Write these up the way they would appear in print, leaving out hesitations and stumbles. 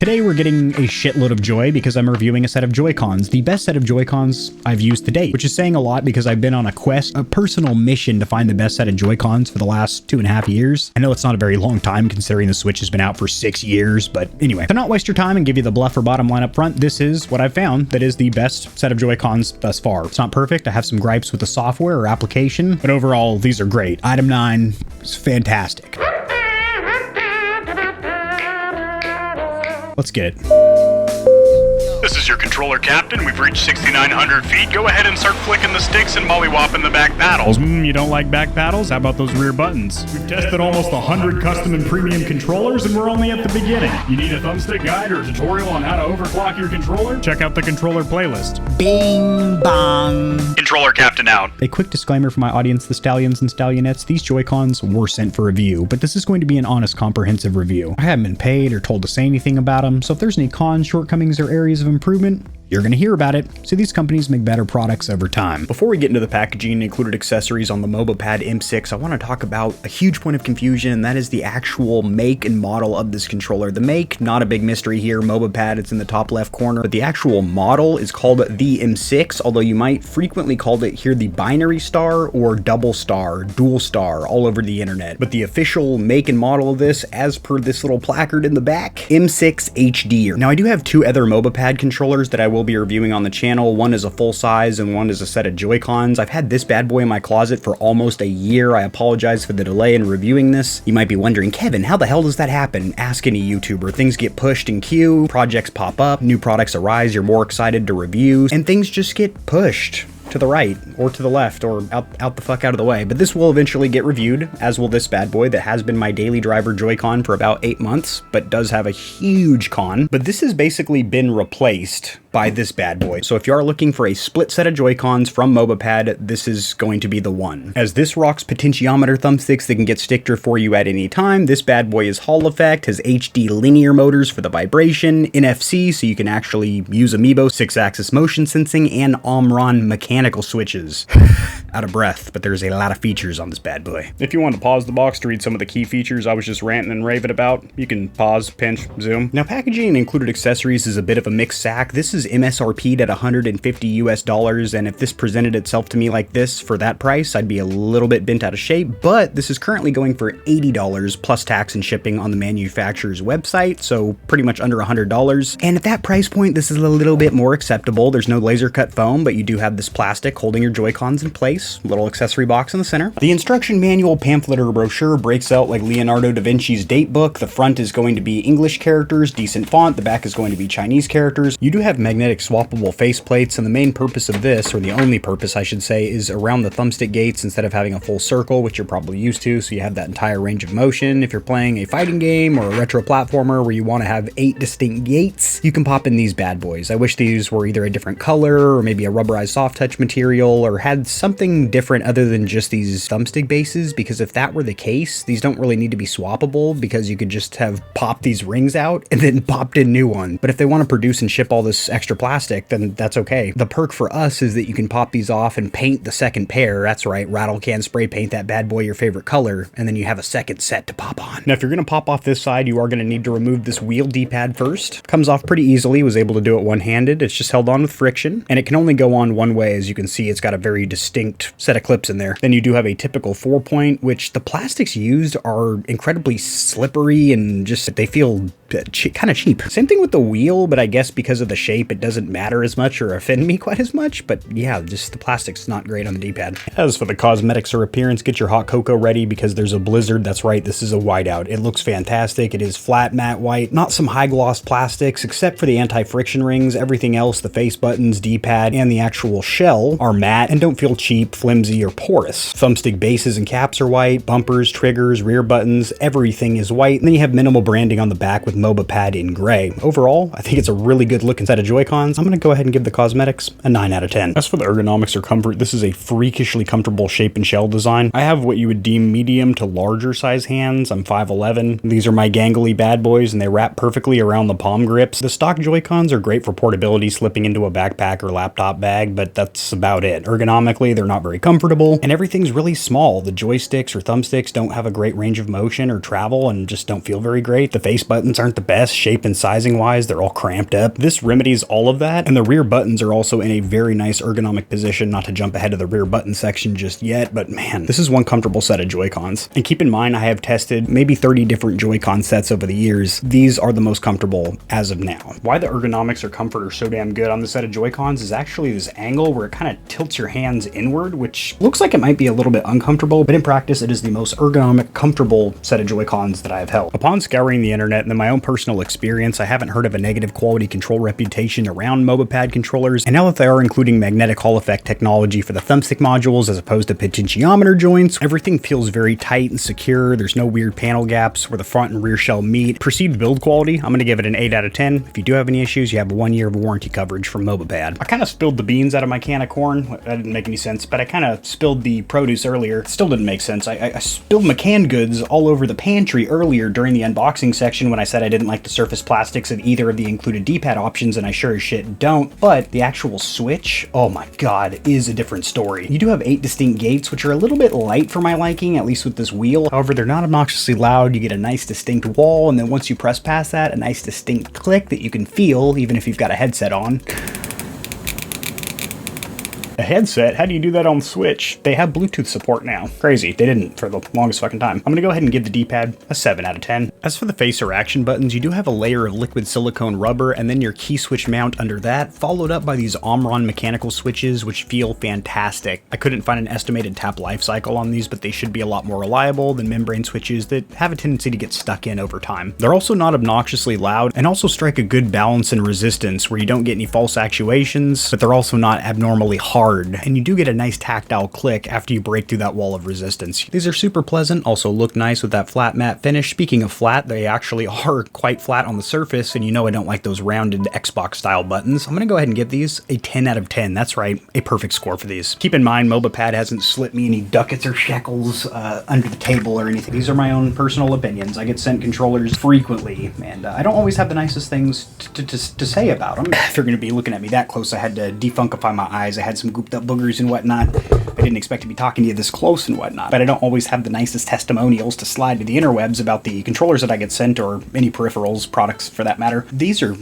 Today we're getting a shitload of joy because I'm reviewing a set of Joycons, the best set of Joycons I've used to date, which is saying a lot because I've been on a quest, a personal mission to find the best set of Joycons for the last 2.5 years. I know it's not a very long time considering the Switch has been out for 6 years, but anyway, to not waste your time and give you the bluff or bottom line up front, this is what I've found that is the best set of Joycons thus far. It's not perfect, I have some gripes with the software or application, but overall these are great. Item 9 is fantastic. Let's get it. This is your controller captain. We've reached 6,900 feet. Go ahead and start flicking the sticks and mollywopping the back paddles. You don't like back paddles? How about those rear buttons? We've tested almost 100 custom and premium controllers, and we're only at the beginning. You need a thumbstick guide or tutorial on how to overclock your controller? Check out the controller playlist. Bing bong. Controller captain out. A quick disclaimer for my audience, the Stallions and Stallionettes, these Joycons were sent for review, but this is going to be an honest, comprehensive review. I haven't been paid or told to say anything about them, so if there's any cons, shortcomings, or areas of improvement, you're going to hear about it. So these companies make better products over time. Before we get into the packaging and included accessories on the MobaPad M6, I want to talk about a huge point of confusion, and that is the actual make and model of this controller. The make, not a big mystery here. MobaPad, it's in the top left corner, but the actual model is called the M6, although you might frequently call it here the binary star or double star, dual star, all over the internet. But the official make and model of this, as per this little placard in the back, M6 HD. Now I do have two other MobaPad controllers that I will be reviewing on the channel. One is a full size and one is a set of Joycons. I've had this bad boy in my closet for almost a year. I apologize for the delay in reviewing this. You might be wondering, Kevin, how the hell does that happen? Ask any YouTuber. Things get pushed in queue, projects pop up, new products arise, you're more excited to review, and things just get pushed to the right or to the left or out the fuck out of the way. But this will eventually get reviewed, as will this bad boy that has been my daily driver Joy-Con for about 8 months, but does have a huge con. But this has basically been replaced by this bad boy. So if you are looking for a split set of Joy-Cons from MobaPad, this is going to be the one. As this rocks potentiometer thumbsticks that can get sticked for you at any time, this bad boy is Hall effect, has HD linear motors for the vibration, NFC so you can actually use Amiibo, 6-axis motion sensing, and Omron mechanical switches. Out of breath, but there's a lot of features on this bad boy. If you want to pause the box to read some of the key features I was just ranting and raving about, you can pause, pinch, zoom. Now packaging and included accessories is a bit of a mixed sack. This is MSRP'd at $150 US, and if this presented itself to me like this for that price, I'd be a little bit bent out of shape, but this is currently going for $80 plus tax and shipping on the manufacturer's website, so pretty much under $100. And at that price point, this is a little bit more acceptable. There's no laser cut foam, but you do have this plastic holding your Joy-Cons in place. Little accessory box in the center. The instruction manual, pamphlet, or brochure breaks out like Leonardo da Vinci's date book. The front is going to be English characters, decent font. The back is going to be Chinese characters. You do have magnetic swappable faceplates, and the main purpose of this, or the only purpose I should say, is around the thumbstick gates instead of having a full circle, which you're probably used to, so you have that entire range of motion. If you're playing a fighting game or a retro platformer where you want to have 8 distinct gates, you can pop in these bad boys. I wish these were either a different color or maybe a rubberized soft touch material or had something different other than just these thumbstick bases, because if that were the case, these don't really need to be swappable because you could just have popped these rings out and then popped in new ones. But if they want to produce and ship all this extra plastic, then that's okay. The perk for us is that you can pop these off and paint the second pair. That's right, rattle can spray paint that bad boy your favorite color, and then you have a second set to pop on. Now if you're going to pop off this side, you are going to need to remove this wheel Dpad first. Comes off pretty easily, was able to do it one-handed. It's just held on with friction, and it can only go on one way. As you can see, it's got a very distinct set of clips in there. Then you do have a typical 4-point, which the plastics used are incredibly slippery and just, they feel kind of cheap. Same thing with the wheel, but I guess because of the shape, it doesn't matter as much or offend me quite as much, but yeah, just the plastic's not great on the D-pad. As for the cosmetics or appearance, get your hot cocoa ready because there's a blizzard. That's right, this is a whiteout. It looks fantastic. It is flat matte white, not some high gloss plastics, except for the anti-friction rings. Everything else, the face buttons, D-pad, and the actual shell are matte and don't feel cheap, flimsy, or porous. Thumbstick bases and caps are white, bumpers, triggers, rear buttons, everything is white. And then you have minimal branding on the back with MobaPad in gray. Overall, I think it's a really good looking set of Joy-Cons. I'm going to go ahead and give the cosmetics a 9 out of 10. As for the ergonomics or comfort, this is a freakishly comfortable shape and shell design. I have what you would deem medium to larger size hands. I'm 5'11". These are my gangly bad boys and they wrap perfectly around the palm grips. The stock Joy-Cons are great for portability, slipping into a backpack or laptop bag, but that's about it. Ergonomically, they're not very comfortable and everything's really small. The joysticks or thumbsticks don't have a great range of motion or travel and just don't feel very great. The face buttons aren't aren't the best shape and sizing wise. They're all cramped up. This remedies all of that. And the rear buttons are also in a very nice ergonomic position. Not to jump ahead of the rear button section just yet, but man, this is one comfortable set of Joy-Cons. And keep in mind, I have tested maybe 30 different Joy-Con sets over the years. These are the most comfortable as of now. Why the ergonomics or comfort are so damn good on the set of Joy-Cons is actually this angle where it kind of tilts your hands inward, which looks like it might be a little bit uncomfortable, but in practice, it is the most ergonomic, comfortable set of Joy-Cons that I have held. Upon scouring the internet and in my own personal experience, I haven't heard of a negative quality control reputation around MobaPad controllers, and now that they are including magnetic Hall effect technology for the thumbstick modules as opposed to potentiometer joints, everything feels very tight and secure. There's no weird panel gaps where the front and rear shell meet. Perceived build quality, I'm going to give it an 8 out of 10. If you do have any issues, you have 1 year of warranty coverage from MobaPad. I kind of spilled the beans out of my can of corn. That didn't make any sense, but I kind of spilled the produce earlier. It still didn't make sense. I spilled my canned goods all over the pantry earlier during the unboxing section when I said I didn't like the surface plastics of either of the included Dpad options, and I sure as shit don't. But the actual Switch, oh my god, is a different story. You do have 8 distinct gates, which are a little bit light for my liking, at least with this wheel. However, they're not obnoxiously loud. You get a nice distinct wall, and then once you press past that, a nice distinct click that you can feel even if you've got a headset on. A headset? How do you do that on Switch? They have Bluetooth support now. Crazy. They didn't for the longest fucking time. I'm gonna go ahead and give the Dpad a 7 out of 10. As for the face or action buttons, you do have a layer of liquid silicone rubber and then your key switch mount under that, followed up by these Omron mechanical switches, which feel fantastic. I couldn't find an estimated tap life cycle on these, but they should be a lot more reliable than membrane switches that have a tendency to get stuck in over time. They're also not obnoxiously loud and also strike a good balance and resistance where you don't get any false actuations, but they're also not abnormally hard. And you do get a nice tactile click after you break through that wall of resistance. These are super pleasant, also look nice with that flat matte finish. Speaking of flat, they actually are quite flat on the surface, and you know I don't like those rounded Xbox style buttons. I'm gonna go ahead and give these a 10 out of 10. That's right, a perfect score for these. Keep in mind, MobaPad hasn't slipped me any ducats or shekels under the table or anything. These are my own personal opinions. I get sent controllers frequently, and I don't always have the nicest things to say about them. If you're gonna be looking at me that close, I had to defunkify my eyes. I had some gooped up boogers and whatnot. I didn't expect to be talking to you this close and whatnot, but I don't always have the nicest testimonials to slide to the interwebs about the controllers that I get sent, or any peripherals, products for that matter. These are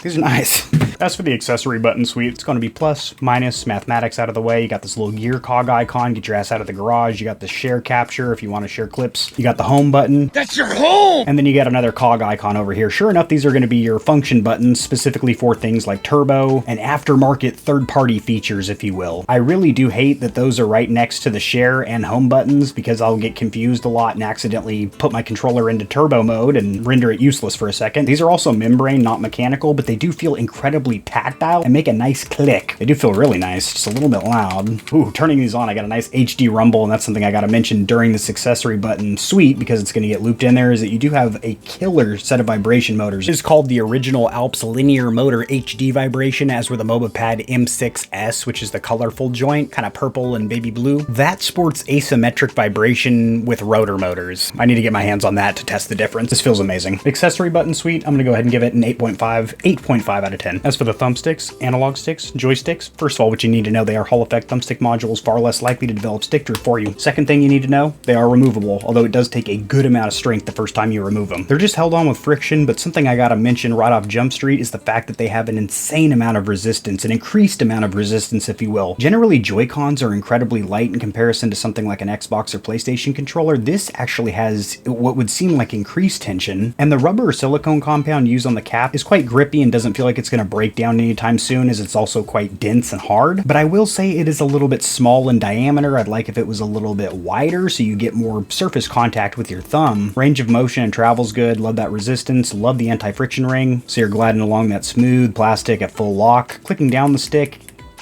nice. As for the accessory button suite, it's going to be plus, minus, mathematics out of the way. You got this little gear cog icon, get your ass out of the garage. You got the share capture if you want to share clips. You got the home button. That's your home! And then you got another cog icon over here. Sure enough, these are going to be your function buttons, specifically for things like turbo and aftermarket third-party features, if you will. I really do hate that those are right next to the share and home buttons, because I'll get confused a lot and accidentally put my controller into turbo mode and render it useless for a second. These are also membrane, not mechanical, but they do feel incredibly tactile and make a nice click. They do feel really nice, just a little bit loud. Ooh, turning these on, I got a nice HD rumble, and that's something I gotta mention during this accessory button suite, because it's gonna get looped in there, is that you do have a killer set of vibration motors. It's called the original Alps linear motor HD vibration, as were the MobaPad M6S, which is the colorful joint, kind of purple and baby blue. That sports asymmetric vibration with rotor motors. I need to get my hands on that to test the difference. This feels amazing. Accessory button suite, I'm gonna go ahead and give it an 8.5 out of 10. As for the thumbsticks, analog sticks, joysticks, first of all, what you need to know, they are Hall effect thumbstick modules, far less likely to develop stick drift for you. Second thing you need to know, they are removable, although it does take a good amount of strength the first time you remove them. They're just held on with friction, but something I gotta mention right off Jump Street is the fact that they have an insane amount of resistance, an increased amount of resistance, if you will. Generally, Joy-Cons are incredibly light in comparison to something like an Xbox or PlayStation controller. This actually has what would seem like increased tension, and the rubber or silicone compound used on the cap is quite grippy and doesn't feel like it's going to break down anytime soon, as it's also quite dense and hard. But I will say it is a little bit small in diameter. I'd like if it was a little bit wider so you get more surface contact with your thumb. Range of motion and travel's good. Love that resistance. Love the anti-friction ring, so you're gliding along that smooth plastic at full lock. Clicking down the stick,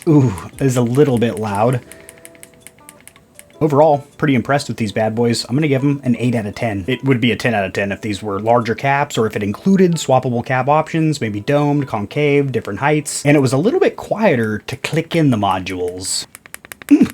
ooh, is a little bit loud. Overall, pretty impressed with these bad boys. I'm going to give them an 8 out of 10. It would be a 10 out of 10 if these were larger caps, or if it included swappable cap options, maybe domed, concave, different heights, and it was a little bit quieter to click in the modules.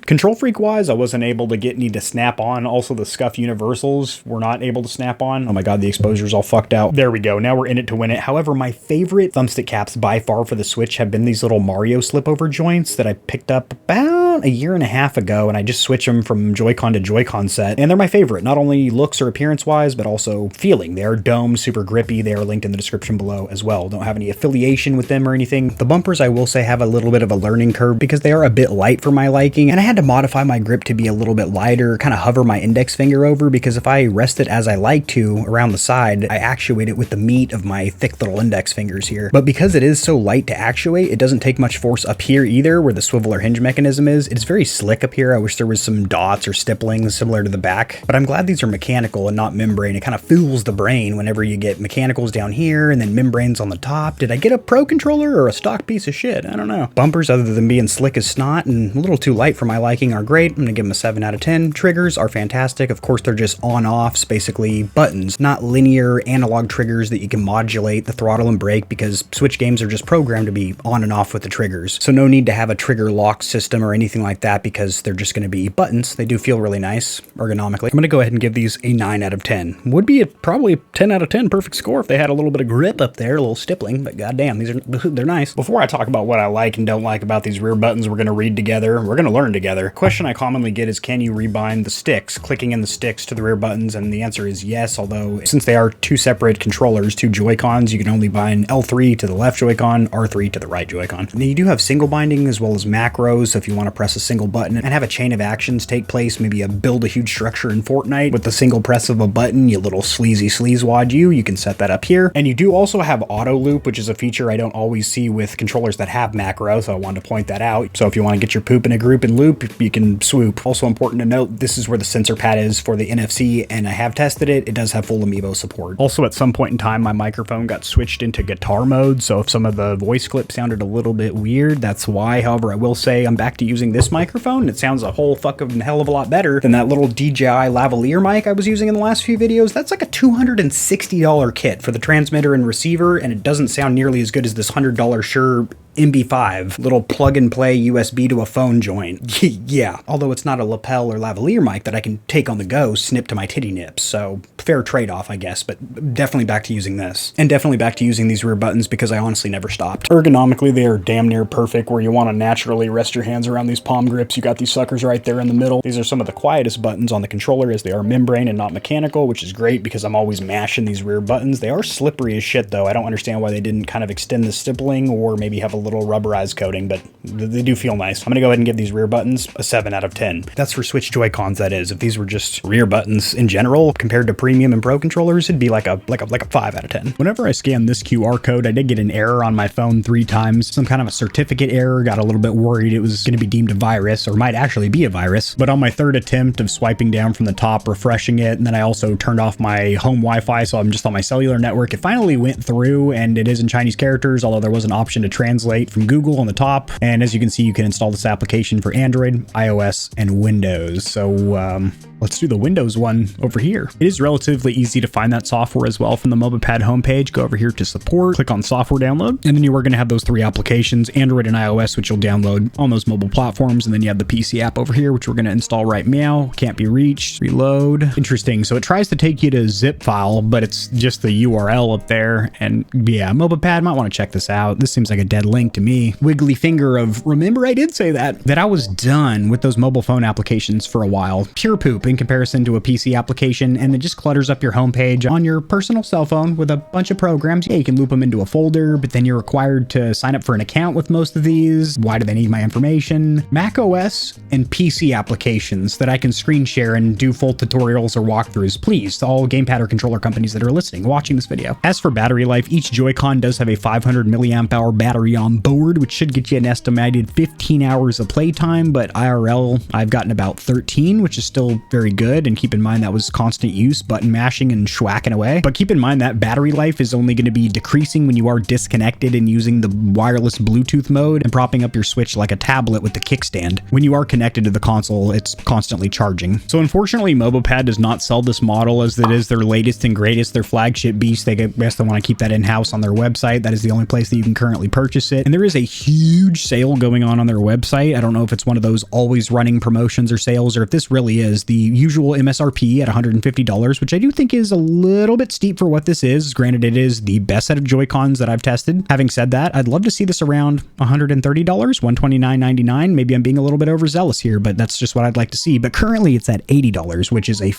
Control Freak wise, I wasn't able to get any to snap on. Also, the scuff universals were not able to snap on. Oh my god, the exposure's all fucked out. There we go. Now we're in it to win it. However, my favorite thumbstick caps by far for the Switch have been these little Mario slip-over joints that I picked up about a year and a half ago, and I just switch them from Joy-Con to Joy-Con set. And they're my favorite, not only looks or appearance-wise, but also feeling. They are domed, super grippy. They are linked in the description below as well. Don't have any affiliation with them or anything. The bumpers, I will say, have a little bit of a learning curve because they are a bit light for my liking, and I had to modify my grip to be a little bit lighter, kind of hover my index finger over, because if I rest it as I like to around the side, I actuate it with the meat of my thick little index fingers here. But because it is so light to actuate, it doesn't take much force up here either, where the swivel or hinge mechanism is. It's very slick up here. I wish there was some dots or stipplings similar to the back, but I'm glad these are mechanical and not membrane. It kind of fools the brain whenever you get mechanicals down here and then membranes on the top. Did I get a pro controller or a stock piece of shit? I don't know. Bumpers, other than being slick as snot and a little too light for my liking, are great. I'm gonna give them a 7 out of 10. Triggers are fantastic. Of course, they're just on-offs, basically buttons, not linear analog triggers that you can modulate the throttle and brake, because Switch games are just programmed to be on and off with the triggers. So no need to have a trigger lock system or anything like that, because they're just gonna be buttons. They do feel really nice ergonomically. I'm gonna go ahead and give these a 9 out of 10. Would be probably a 10 out of 10 perfect score if they had a little bit of grip up there, a little stippling, but goddamn, they're nice. Before I talk about what I like and don't like about these rear buttons, we're gonna read together. We're gonna learn together. Question I commonly get is, can you rebind the sticks, clicking in the sticks to the rear buttons? And the answer is yes, although since they are two separate controllers, two Joy-Cons, you can only bind L3 to the left Joy-Con, R3 to the right Joy-Con. And then you do have single binding as well as macros, so if you want to press a single button and have a chain of actions take place, maybe build a huge structure in Fortnite with the single press of a button, you little sleazy sleazewad you can set that up here. And you do also have auto loop, which is a feature I don't always see with controllers that have macro, so I wanted to point that out. So if you want to get your poop in a group and loop, you can swoop. Also important to note, this is where the sensor pad is for the NFC, and I have tested it. It does have full Amiibo support. Also, at some point in time, my microphone got switched into guitar mode, so if some of the voice clips sounded a little bit weird, that's why. However, I will say I'm back to using this microphone, and it sounds a whole fucking hell of a lot better than that little DJI lavalier mic I was using in the last few videos. That's like a $260 kit for the transmitter and receiver, and it doesn't sound nearly as good as this $100 Shure MB5 little plug and play USB to a phone joint. Yeah, although it's not a lapel or lavalier mic that I can take on the go, snip to my titty nips, so fair trade-off, I guess, but definitely back to using this. And definitely back to using these rear buttons because I honestly never stopped. Ergonomically, they are damn near perfect. Where you want to naturally rest your hands around these palm grips, you got these suckers right there in the middle. These are some of the quietest buttons on the controller, as they are membrane and not mechanical, which is great because I'm always mashing these rear buttons. They are slippery as shit, though. I don't understand why they didn't kind of extend the stippling or maybe have a little rubberized coating, but they do feel nice. I'm gonna go ahead and give these rear buttons a 7 out of 10. That's for Switch Joy-Cons, that is. If these were just rear buttons in general compared to premium and pro controllers, it'd be like a 5 out of 10. Whenever I scanned this QR code, I did get an error on my phone 3 times. Some kind of a certificate error. Got a little bit worried it was gonna be deemed a virus, or might actually be a virus. But on my 3rd attempt of swiping down from the top, refreshing it, and then I also turned off my home Wi-Fi, so I'm just on my cellular network, it finally went through, and it is in Chinese characters, although there was an option to translate from Google on the top. And as you can see, you can install this application for Android, iOS, and Windows. So let's do the Windows one over here. It is relatively easy to find that software as well from the MobaPad homepage. Go over here to support, click on software download, and then you are going to have those 3 applications, Android and iOS, which you'll download on those mobile platforms. And then you have the PC app over here, which we're going to install right meow. Can't be reached. Reload. Interesting. So it tries to take you to a zip file, but it's just the URL up there. And yeah, MobaPad, might want to check this out. This seems like a dead link to me. Wiggly finger of, remember I did say that I was done with those mobile phone applications for a while. Pure poop in comparison to a PC application, and it just clutters up your homepage on your personal cell phone with a bunch of programs. Yeah, you can loop them into a folder, but then you're required to sign up for an account with most of these. Why do they need my information? Mac OS and PC applications that I can screen share and do full tutorials or walkthroughs, please, to all gamepad or controller companies that are listening, watching this video. As for battery life, each Joy-Con does have a 500 milliamp hour battery on board, which should get you an estimated 15 hours of playtime, but IRL, I've gotten about 13, which is still very good. And keep in mind that was constant use, button mashing and schwacking away. But keep in mind that battery life is only going to be decreasing when you are disconnected and using the wireless Bluetooth mode and propping up your Switch like a tablet with the kickstand. When you are connected to the console, it's constantly charging. So unfortunately, MobaPad does not sell this model as it is their latest and greatest, their flagship beast. They guess they want to keep that in-house on their website. That is the only place that you can currently purchase it. And there is a huge sale going on their website. I don't know if it's one of those always running promotions or sales, or if this really is the usual MSRP at $150, which I do think is a little bit steep for what this is. Granted, it is the best set of Joy-Cons that I've tested. Having said that, I'd love to see this around $130, $129.99. Maybe I'm being a little bit overzealous here, but that's just what I'd like to see. But currently it's at $80, which is a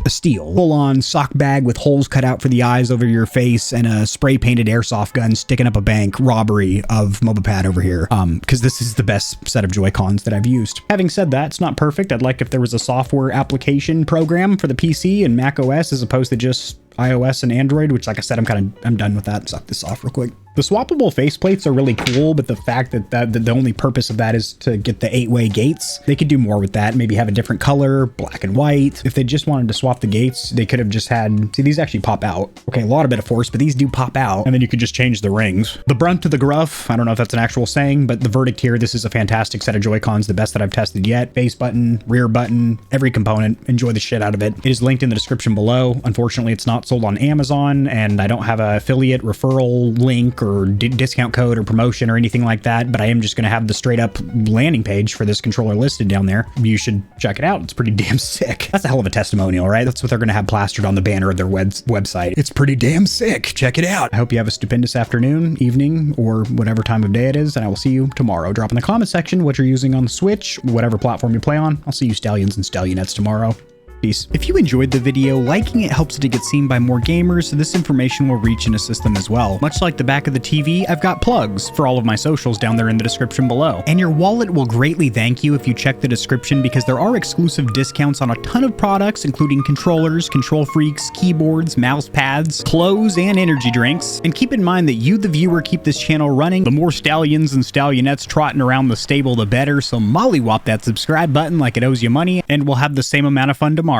steal. Full-on sock bag with holes cut out for the eyes over your face and a spray-painted airsoft gun sticking up a bank robbery of MobaPad over here, because this is the best set of Joy-Cons that I've used. Having said that, it's not perfect. I'd like if there was a software application program for the PC and Mac OS as opposed to just iOS and Android, which, like I said, I'm done with that. Suck this off real quick. The swappable faceplates are really cool, but the fact that the only purpose of that is to get the 8-way gates, they could do more with that. Maybe have a different color, black and white. If they just wanted to swap the gates, they could have just had, see, these actually pop out. Okay, a lot of bit of force, but these do pop out, and then you could just change the rings. The brunt to the gruff, I don't know if that's an actual saying, but the verdict here, this is a fantastic set of Joy-Cons, the best that I've tested yet. Face button, rear button, every component. Enjoy the shit out of it. It is linked in the description below. Unfortunately, it's not sold on Amazon, and I don't have an affiliate referral link or discount code or promotion or anything like that, but I am just going to have the straight up landing page for this controller listed down there. You should check it out. It's pretty damn sick. That's a hell of a testimonial, right? That's what they're going to have plastered on the banner of their website. It's pretty damn sick. Check it out. I hope you have a stupendous afternoon, evening, or whatever time of day it is, and I will see you tomorrow. Drop in the comment section what you're using on the Switch, whatever platform you play on. I'll see you Stallions and Stallionettes tomorrow. Peace. If you enjoyed the video, liking it helps it to get seen by more gamers, so this information will reach and assist them as well. Much like the back of the TV, I've got plugs for all of my socials down there in the description below. And your wallet will greatly thank you if you check the description, because there are exclusive discounts on a ton of products, including controllers, KontrolFreeks, keyboards, mouse pads, clothes, and energy drinks. And keep in mind that you, the viewer, keep this channel running. The more Stallions and Stallionettes trotting around the stable, the better, so mollywop that subscribe button like it owes you money, and we'll have the same amount of fun tomorrow.